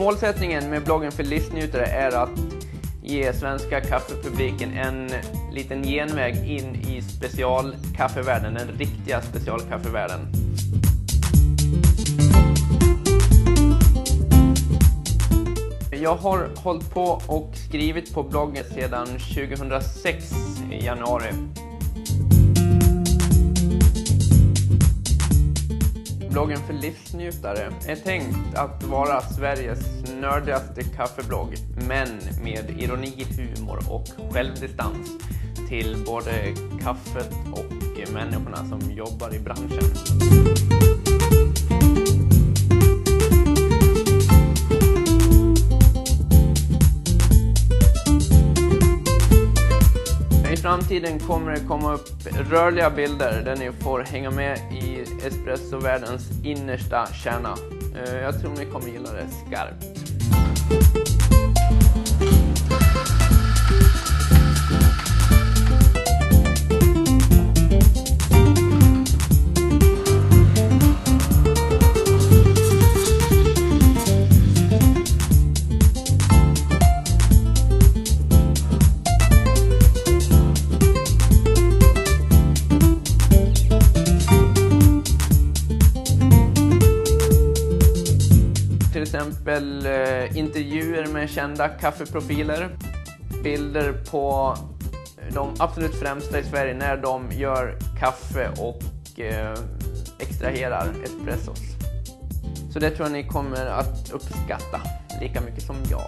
Målsättningen med bloggen för livsnjutare är att ge svenska kaffepubliken en liten genväg in i specialkaffevärlden, den riktiga specialkaffevärlden. Jag har hållit på och skrivit på bloggen sedan 2006 i januari. Bloggen för livsnjutare är tänkt att vara Sveriges nördigaste kaffeblogg, men med ironi, humor och självdistans till både kaffet och människorna som jobbar i branschen. I framtiden kommer det komma upp rörliga bilder där ni får hänga med i espressovärldens innersta kärna. Jag tror ni kommer gilla det skarpt. Till exempel intervjuer med kända kaffeprofiler, bilder på de absolut främsta i Sverige när de gör kaffe och extraherar espressos. Så det tror jag ni kommer att uppskatta lika mycket som jag.